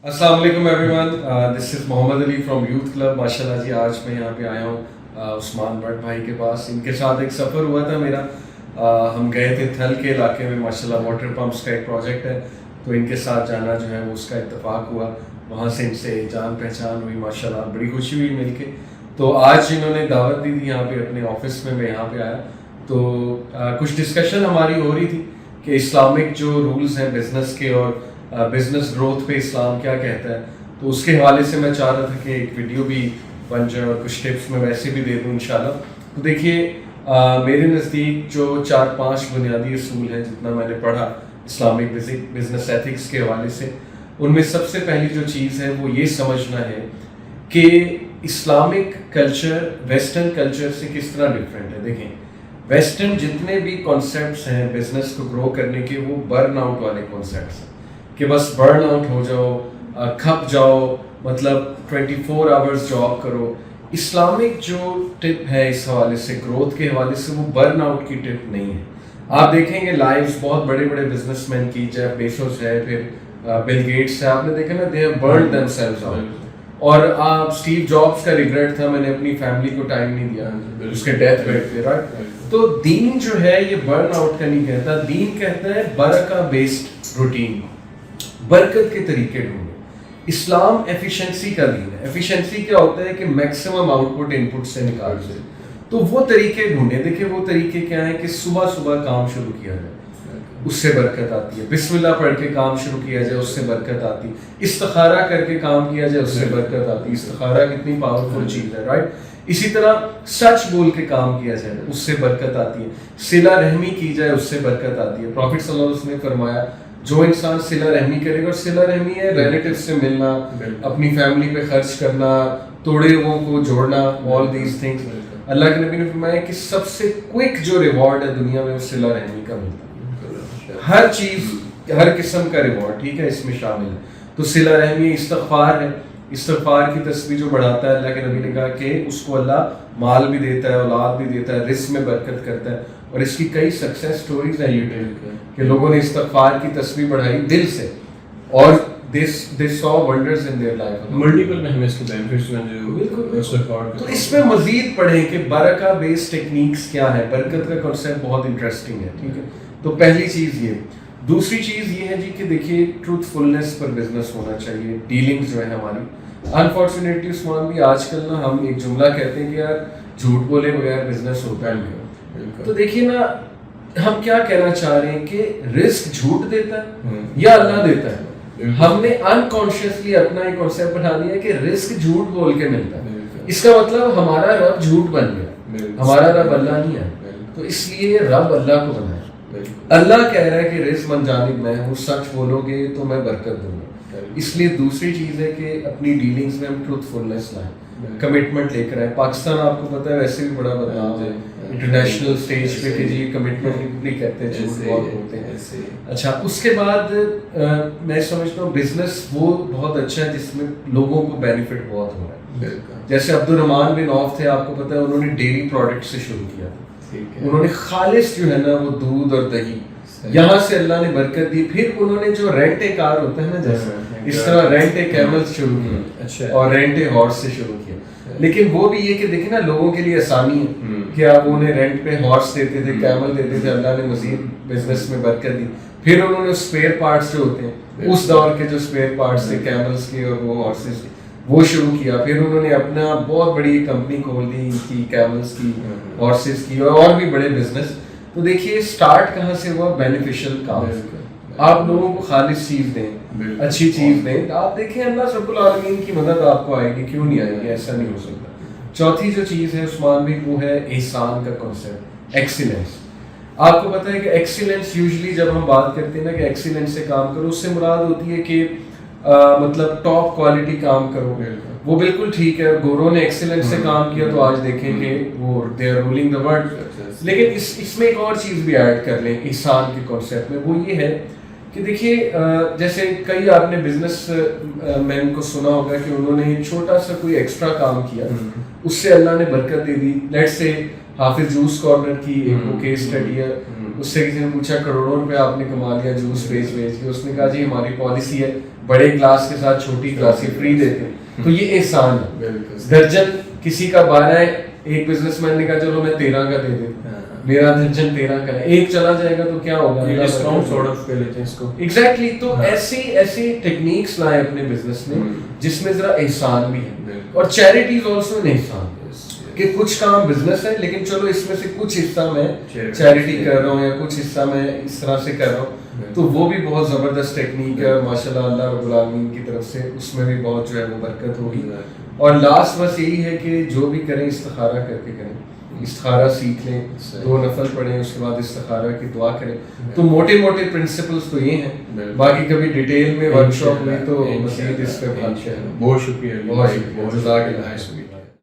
अस्सलाम वालेकुम everyone, this is Mohammad Ali from youth club. माशाल्लाह जी, आज मैं यहाँ पे आया हूँ उस्मान भट्ट भाई के पास। इनके साथ एक सफ़र हुआ था मेरा। हम गए थे थल के इलाके में, माशाल्लाह वाटर पम्प्स का एक प्रोजेक्ट है, तो इनके साथ जाना जो है वो उसका इत्तेफाक हुआ। वहाँ से इनसे जान पहचान हुई, माशाल्लाह बड़ी खुशी हुई मिल के। तो आज इन्होंने दावत दी थी यहाँ पे अपने ऑफिस में, मैं यहाँ पे आया तो कुछ डिस्कशन हमारी हो रही थी कि इस्लामिक जो रूल्स हैं बिज़नेस के और बिज़नेस ग्रोथ पे इस्लाम क्या कहता है, तो उसके हवाले से मैं चाह रहा था कि एक वीडियो भी बन जाए और कुछ टिप्स मैं वैसे भी दे दूँ इंशाल्लाह। तो देखिए, मेरे नज़दीक जो 4-5 बुनियादी असूल हैं जितना मैंने पढ़ा इस्लामिक बिज़नेस एथिक्स के हवाले से, उनमें सबसे पहली जो चीज़ है वो ये समझना है कि इस्लामिक कल्चर वेस्टर्न कल्चर से किस तरह डिफरेंट है। देखें, वेस्टर्न जितने भी कॉन्सेप्ट्स हैं बिज़नेस को ग्रो करने के, वो बर्न आउट वाले कॉन्सेप्ट्स हैं कि बस बर्न आउट हो जाओ, खप जाओ, मतलब 24 आवर्स जॉब करो। इस्लामिक जो टिप है इस हवाले से, ग्रोथ के हवाले से, वो बर्न आउट की टिप नहीं है। आप देखेंगे लाइव्स बहुत बड़े बड़े बिजनेसमैन की, जेफ बेजोस है, फिर बिल गेट्स है, आपने देखा ना, they have burned themselves out. और आप स्टीव जॉब्स का रिग्रेट था, मैंने अपनी फैमिली को टाइम नहीं दिया उसके डेथ बेड पे, राइट। तो दीन जो है ये बर्न आउट का नहीं कहता, दीन कहता है बरका बेस्ड रूटीन, बरकत के तरीके ढूंढो। इस्लाम एफिशिएंसी का दीन है। एफिशिएंसी क्या होता है कि मैक्सिमम आउटपुट इनपुट से निकाल से, तो वो तरीके ढूंढे। देखिए वो तरीके क्या है कि सुबह सुबह काम शुरू किया जाए, उससे बरकत आती है। बिस्मिल्लाह पढ़ के काम शुरू किया जाए, उससे बरकत आती है। इस्तिखारा करके काम किया जाए, उससे बरकत आती है। इस्तिखारा कितनी पावरफुल चीज़ है, राइट। इसी तरह सच बोल के काम किया जाए, उससे बरकत आती है। सिला रहमी की जाए, उससे बरकत आती है। प्रॉफिट सल्लल्लाहु अलैहि वसल्लम ने फरमाया, जो इंसान सिला रहमी करेगा, और सिला रहमी है रिलेटिव से मिलना, अपनी फैमिली पे खर्च करना, तोड़े हुओं को जोड़ना, ऑल दीज थिंग्स। अल्लाह के नबी ने फरमाया कि सबसे क्विक जो रिवॉर्ड है दुनिया में, वो सिला रहमी का मिलता है। हर चीज़, हर किस्म का रिवॉर्ड, ठीक है, इसमें शामिल है। तो सिला रहमी इस्तगफार है। इस्तगफार की तस्बीह जो बढ़ाता है, अल्लाह के नबी ने कहा कि उसको अल्लाह माल भी देता है, औलाद भी देता है, रिस्क में बरकत करता है। और इसकी कई सक्सेस स्टोरीज हैं यूट्यूब के, लोगों ने इस्तगफार की तस्बीह बढ़ाई दिल से, और they saw wonders in their life। Multiple में हमें इसके बेनिफिट्स हैं जो बिल्कुल। तो इसमें मजीद पढ़ें कि बरका बेस्ड टेक्निक्स क्या है। बरकत का कॉन्सेप्ट बहुत इंटरेस्टिंग है, ठीक है। तो पहली चीज़ ये। दूसरी चीज़ ये है जी कि देखिए, ट्रूथफुलनेस पर बिजनेस होना चाहिए। डीलिंग्स जो है हमारी, अनफॉर्चुनेटली उस्मान भी, आजकल ना हम एक जुमला कहते हैं कि यार झूठ बोले बगैर बिजनेस होता है। तो देखिए ना, हम क्या कहना चाह रहे हैं कि रिस्क झूठ देता है या अल्लाह देता है। हमने अनकॉन्शियसली अपना एक कॉन्सेप्ट बना दिया कि रिस्क झूठ बोल के मिलता है। इसका मतलब हमारा रब झूठ बन गया, हमारा रब अल्लाह नहीं है। तो इसलिए रब अल्लाह को बनाया। अल्लाह कह रहा है कि रिस्क मन जानिब मैं हूँ, सच बोलोगे तो मैं बरकत दूंगा। इसलिए दूसरी चीज़ है कि अपनी डीलिंग्स में हम ट्रूथफुलनेस लाएं, कमिटमेंट लेकर आए। पाकिस्तान आपको पता है वैसे भी बड़ा बदनाम है इंटरनेशनल स्टेज पे कि जी कमिटमेंट नहीं करते, झूठ बहुत बोलते हैं। अच्छा, उसके बाद मैं समझता हूँ बिजनेस वो बहुत अच्छा है जिसमें लोगों को बेनिफिट बहुत हो रहा है। जैसे अब्दुर्रहमान बिन औफ थे, आपको पता है, उन्होंने डेयरी प्रोडक्ट से शुरू किया था। उन्होंने खालिस जो है ना वो दूध और दही, यहाँ से अल्लाह ने बरकत दी। फिर उन्होंने जो रेंट ए कार होता है ना, जैसे इस तरह रेंट ए कैमल शुरू किया और रेंट ए हॉर्स से शुरू किया। लेकिन वो भी ये कि देखिए ना, लोगों के लिए आसानी है कि आप उन्हें रेंट पे हॉर्स देते थे, कैमल देते थे, अल्लाह ने मजीद बिजनेस में बरकत दी। फिर उन्होंने स्पेयर पार्ट्स जो होते हैं, उस दौर के जो स्पेयर पार्ट्स थे कैमल्स के और वो हॉर्सेस के, वो शुरू किया। फिर उन्होंने अपना बहुत बड़ी कंपनी खोल दी इनकी, कैमल्स की, हॉर्सेस की, और भी बड़े बिजनेस। तो देखिए स्टार्ट कहाँ से हुआ, बेनिफिशियल काम। आप लोगों को खालिस चीज़ दें, अच्छी चीज़ दें, आप देखें अल्लाह रब्बुल आलमीन की मदद आपको आएगी। क्यों नहीं आएगी, ऐसा नहीं हो सकता। चौथी जो चीज़ है उस्मान भी, वो है एहसान का कॉन्सेप्ट, एक्सीलेंस। आपको पता है कि एक्सीलेंस, यूजुअली जब हम बात करते हैं ना कि एक्सीलेंस से काम करो, उससे मुराद होती है कि मतलब टॉप क्वालिटी काम करो। वो बिल्कुल ठीक है, गोरों ने एक्सीलेंस से काम किया तो आज देखेंगे वो they are ruling the world. लेकिन इसमें एक और चीज़ भी ऐड कर लें एहसान के कॉन्सेप्ट में, वो ये है कि देखिए, जैसे कई आपने बिजनेस मैन को सुना होगा कि उन्होंने छोटा सा कोई एक्स्ट्रा काम किया, उससे अल्लाह ने बरकत दे दी। लेट्स से حافظ جوس کارنر کی ایک وہ کیس اسٹڈی ہے, اس سے کسی نے پوچھا کروڑوں روپے آپ نے کما لیا جوس بیچ کے, اس نے کہا جی ہماری پالیسی ہے بڑے گلاس کے ساتھ چھوٹی گلاس فری دیتے ہیں, تو یہ احسان ہے. درجن کسی کا 12 ہے, ایک بزنس مین نے کہا چلو میں 13 کا دے دیتا ہوں, میرا درجن 13 کا ہے, ایک چلا جائے گا تو کیا ہوگا, ڈسکاؤنٹ سارٹ آف کر لیتے ہیں اس کو. ایگزیکٹلی. تو ایسی ٹیکنیکس لائیں اپنے بزنس میں جس میں ذرا احسان بھی ہے, اور چیریٹیز آلسو ان احسان کہ کچھ کام بزنس ہے لیکن چلو اس میں سے کچھ حصہ میں چیریٹی کر رہا ہوں یا کچھ حصہ میں اس طرح سے کر رہا ہوں, تو وہ بھی بہت زبردست ٹیکنیک ہے, اور ماشاء اللہ اللہ رب العالمین کی طرف سے اس میں بھی بہت جو ہے وہ برکت ہوگی. اور لاسٹ بس یہی ہے کہ جو بھی کریں استخارہ کر کے کریں, استخارہ سیکھ لیں, 2 نفل پڑھیں, اس کے بعد استخارہ کی دعا کریں. تو موٹے موٹے پرنسپلز تو یہ ہیں, باقی کبھی ڈیٹیل میں ورک شاپ ہوئی تو مزید اس پہ بات کریں. بہت شکریہ, بہت شکریہ, جزاک اللہ.